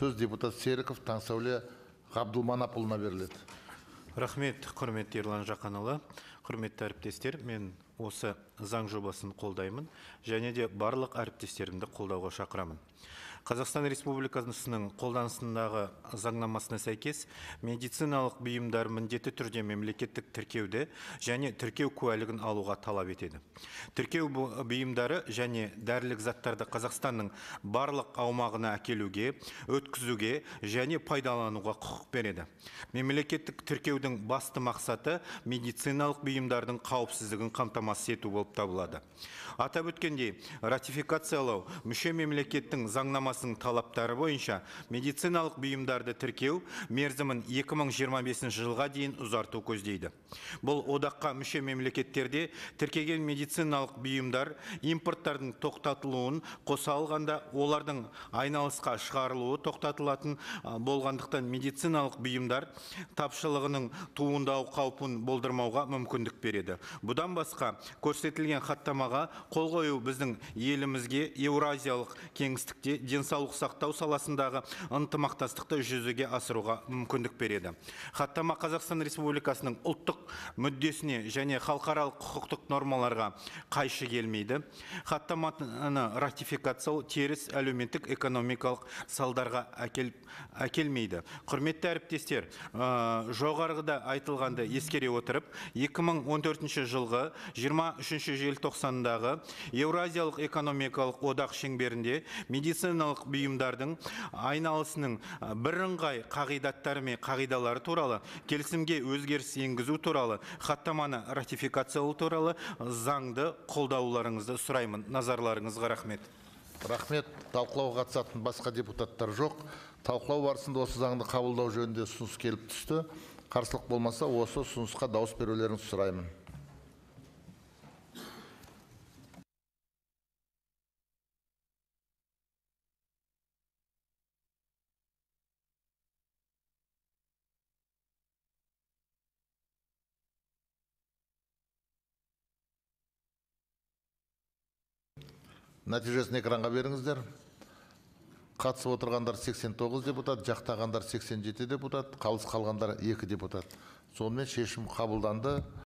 Сөз депутат Серіков Таңсәуле Ғабдулманапұлына беріледі. Рахмет, құрметті Ерлан Жақанұлы. Құрметті әріптестер, мен осы заң жобасын қолдаймын, және де барлық әріптестерімді қолдауға шақырамын. Қазақстан Республикасының қолданысындағы заңнамасына сәйкес медициналық бұйымдар міндетті түрде мемлекеттік тіркеуді және тіркеу куәлігін алуға талап етеді. Тіркеу бұйымдары және дәрілік заттарды Қазақстанның барлық аумағына әкелуге, өткізуге және пайдалануға құқық береді. Мемлекеттік тіркеудің басты мақсаты медициналық бұйымдардың қауіпсіздігін қамтамасыз ету болып табылады. Атап өткендей, ратификациялау мүше мемлекеттің заңнамасының талаптары бойынша медициналық бұйымдарды тіркеу мерзімін 2025 жылға дейін ұзарту көздейді. Бұл одаққа мүше мемлекеттерде тіркеген медициналық бұйымдар импорттардың тоқтатылуын қоса алғанда олардың айналысқа шығарылуы тоқтатылатын болғандықтан медициналық бұйымдар тапшылығының туындау қаупін болдырмауға мүмкіндік береді. Бұдан басқа көрсетілген хаттамаға қол қою біздің елімізге Еуразиялық кеңістікте денсаулық сақтау саласындағы ынтымақтастықты жүзеге асыруға мүмкіндік береді. Хаттама Қазақстан Республикасының ұлттық мүддесіне және халықаралық құқықтық нормаларға қайшы келмейді. Хаттаманы ратификациялау теріс әлеуметтік экономикалық салдарға әкелмейді. Құрметті әріптестер, жоғарғыда айтылғанды ескере отырып, 2014 жылғы 23 желтоқсандағы Еуразиялық экономикалық одақ шеңберінде медициналық бұйымдардың айналысының бірыңғай қағидаттары мен қағидалары туралы келісімге өзгеріс енгізу туралы хаттаманы ратификациялау туралы заңды қолдауларыңызды сұраймын. Назарларыңызға рахмет. Рахмет. Талқылауға қатысатын басқа депутаттар жоқ. Талқылау барысында осы заңды қабылдау жөнінде ұсыныс келіп түсті. Қарсылық болмаса, осы ұсынысқа дауыс берулеріңізді сұраймын. Нәтижесін экранға беріңіздер. Қатысып отырғандар 89 депутат, жақтағандар 87 депутат, қалыс қалғандар 2 депутат. Сонымен шешім қабылданды.